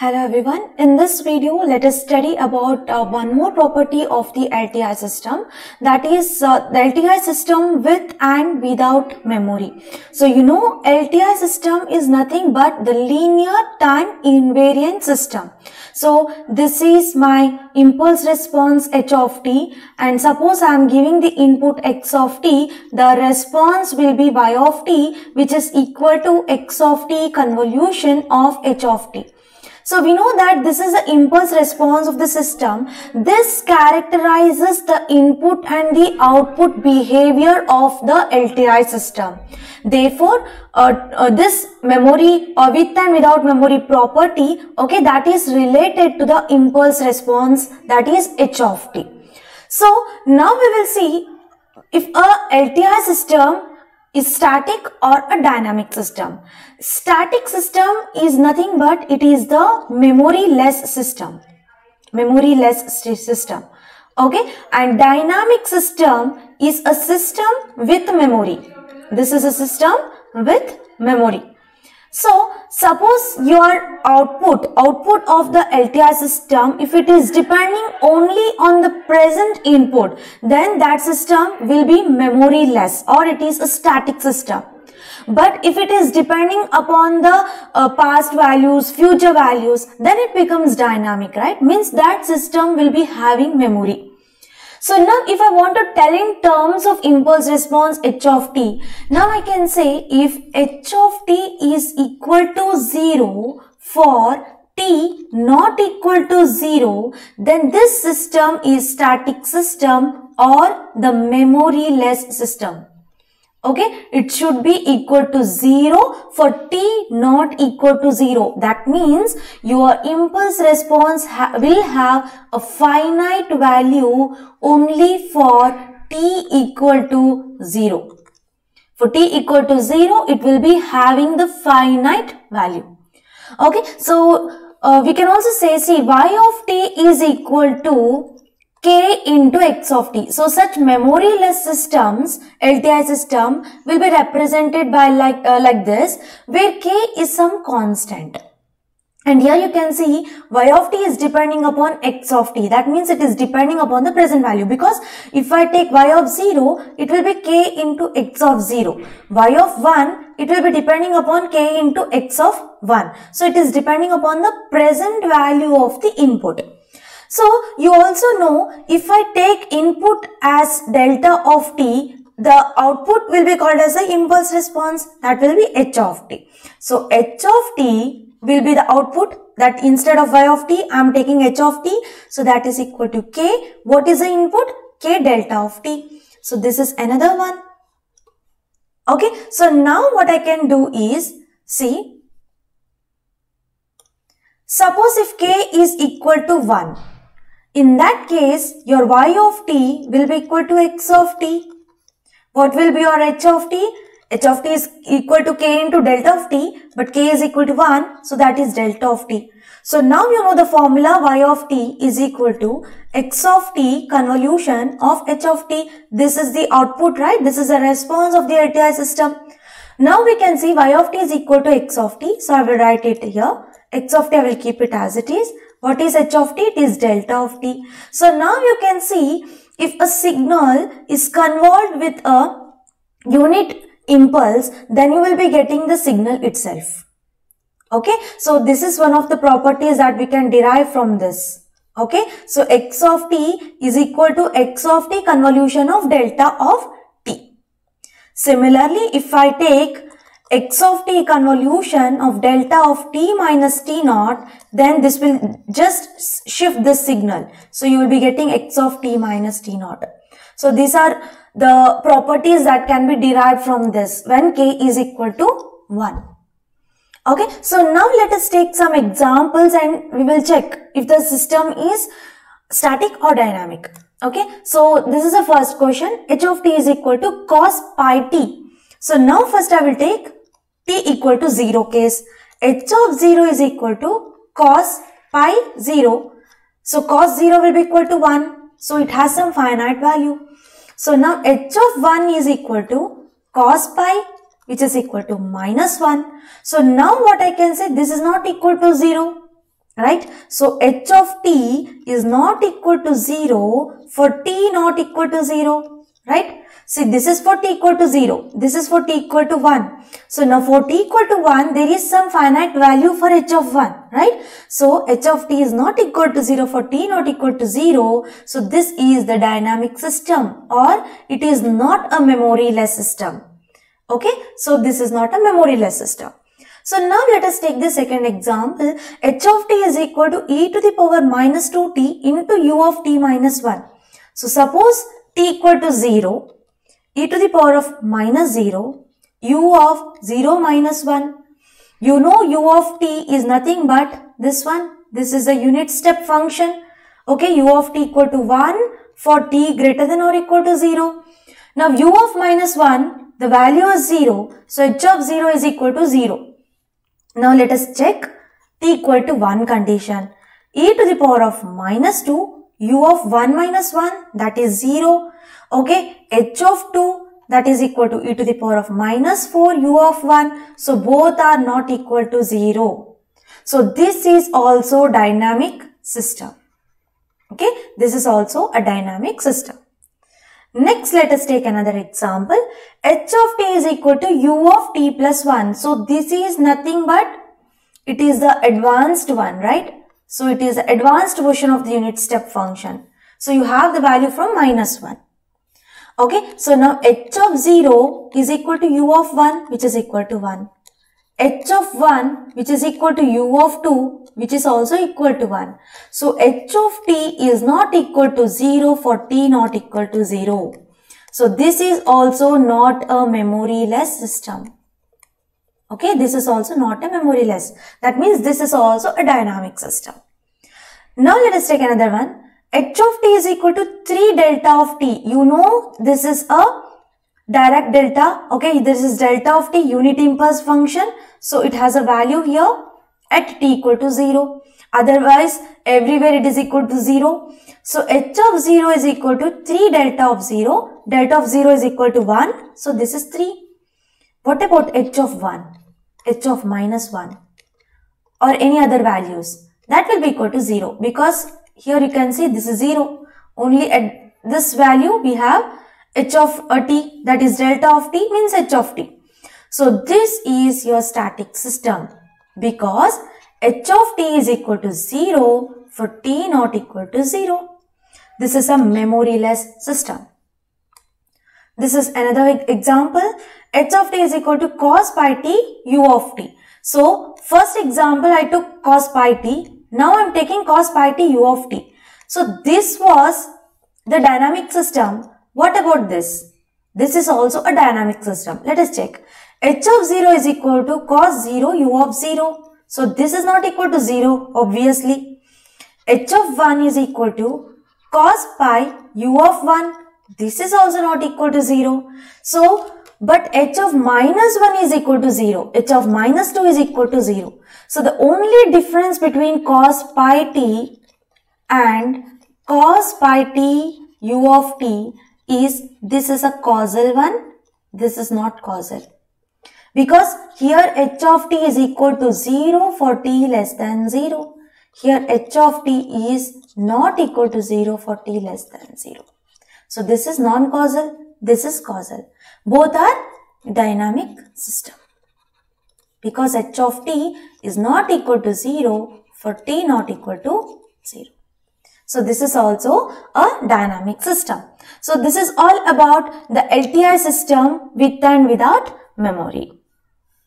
Hello everyone, in this video let us study about one more property of the LTI system, that is the LTI system with and without memory. So you know LTI system is nothing but the linear time invariant system. So this is my impulse response h of t, and suppose I am giving the input x of t, the response will be y of t, which is equal to x of t convolution of h of t. So we know that this is the impulse response of the system. This characterizes the input and the output behavior of the LTI system. Therefore, this memory or with and without memory property, okay, that is related to the impulse response, that is h of t. So now we will see if a LTI system is static or a dynamic system. Static system is nothing but it is the memory-less system. Memory-less system. Okay, and dynamic system is a system with memory. This is a system with memory. So suppose your output of the LTI system, if it is depending only on the present input, then that system will be memoryless or it is a static system. But if it is depending upon the past values, future values, then it becomes dynamic, right? Means that system will be having memory. So now if I want to tell in terms of impulse response h of t, now I can say if h of t is equal to 0 for t not equal to 0, then this system is static system or the memory-less system. Okay, it should be equal to 0 for t not equal to 0. That means your impulse response will have a finite value only for t equal to 0. For t equal to 0, it will be having the finite value. Okay, so we can also say, see, y of t is equal to k into x of t. So such memory-less systems, LTI system, will be represented by like this, where k is some constant. And here you can see y of t is depending upon x of t. That means it is depending upon the present value, because if I take y of 0, it will be k into x of 0. Y of 1, it will be depending upon k into x of 1. So it is depending upon the present value of the input. So you also know if I take input as delta of t, the output will be called as the impulse response, that will be h of t. So h of t will be the output, that instead of y of t I am taking h of t, so that is equal to k. What is the input? K delta of t. So this is another one. Okay, so now what I can do is, see, suppose if k is equal to 1. In that case, your y of t will be equal to x of t. What will be your h of t? H of t is equal to k into delta of t, but k is equal to 1, so that is delta of t. So now you know the formula, y of t is equal to x of t convolution of h of t. This is the output, right? This is the response of the LTI system. Now we can see y of t is equal to x of t, so I will write it here. X of t I will keep it as it is. What is h of t? It is delta of t. So now you can see if a signal is convolved with a unit impulse, then you will be getting the signal itself. Okay, so this is one of the properties that we can derive from this. Okay, so x of t is equal to x of t convolution of delta of t. Similarly, if I take x of t convolution of delta of t minus t naught, then this will just shift the signal. So you will be getting x of t minus t naught. So these are the properties that can be derived from this when k is equal to 1. Okay, so now let us take some examples and we will check if the system is static or dynamic. Okay, so this is the first question. H of t is equal to cos pi t. So now first I will take t equal to 0 case. H of 0 is equal to cos pi 0. So cos 0 will be equal to 1. So it has some finite value. So now h of 1 is equal to cos pi, which is equal to minus 1. So now what I can say, this is not equal to 0. right? So h of t is not equal to 0 for t not equal to 0, right? See, this is for t equal to 0, this is for t equal to 1. So now for t equal to 1, there is some finite value for h of 1, right? So h of t is not equal to 0 for t not equal to 0. So this is the dynamic system, or it is not a memory-less system. Okay, so this is not a memory-less system. So now let us take the second example. H of t is equal to e to the power minus 2t into u of t minus 1. So suppose t equal to 0, e to the power of minus 0, u of 0 minus 1. You know u of t is nothing but this one. This is a unit step function. Okay, u of t equal to 1 for t greater than or equal to 0. Now u of minus 1, the value is 0. So h of 0 is equal to 0. Now let us check t equal to 1 condition. E to the power of minus 2, u of 1 minus 1, that is 0. Okay, h of 2, that is equal to e to the power of minus 4, u of 1. So both are not equal to 0. So this is also dynamic system. Okay, this is also a dynamic system. Next, let us take another example. H of t is equal to u of t plus 1. So this is nothing but, it is the advanced one, right? So it is the advanced version of the unit step function. So you have the value from minus 1. Okay, so now h of 0 is equal to u of 1, which is equal to 1. H of 1, which is equal to u of 2, which is also equal to 1. So h of t is not equal to 0 for t not equal to 0. So this is also not a memory-less system. Okay, this is also not a memory-less. That means this is also a dynamic system. Now let us take another one. H of t is equal to 3 delta of t. You know this is a direct delta. Okay, this is delta of t, unit impulse function. So it has a value here at t equal to 0. Otherwise, everywhere it is equal to 0. So h of 0 is equal to 3 delta of 0. Delta of 0 is equal to 1. So this is 3. What about h of 1? H of minus 1 or any other values? That will be equal to 0, because here you can see this is 0. Only at this value we have h of t, that is delta of t means h of t. So this is your static system, because h of t is equal to 0 for t not equal to 0. This is a memory-less system. This is another example. H of t is equal to cos pi t u of t. So first example I took cos pi t. Now I am taking cos pi t u of t. So this was the dynamic system. What about this? This is also a dynamic system. Let us check. H of 0 is equal to cos 0 u of 0. So this is not equal to 0, obviously. H of 1 is equal to cos pi u of 1. This is also not equal to 0. So, but h of minus 1 is equal to 0. H of minus 2 is equal to 0. So the only difference between cos pi t and cos pi t u of t is this is a causal one, this is not causal. Because here h of t is equal to 0 for t less than 0. Here h of t is not equal to 0 for t less than 0. So this is non-causal, this is causal. Both are dynamic system. Because h of t is not equal to 0 for t not equal to 0. So this is also a dynamic system. So this is all about the LTI system with and without memory.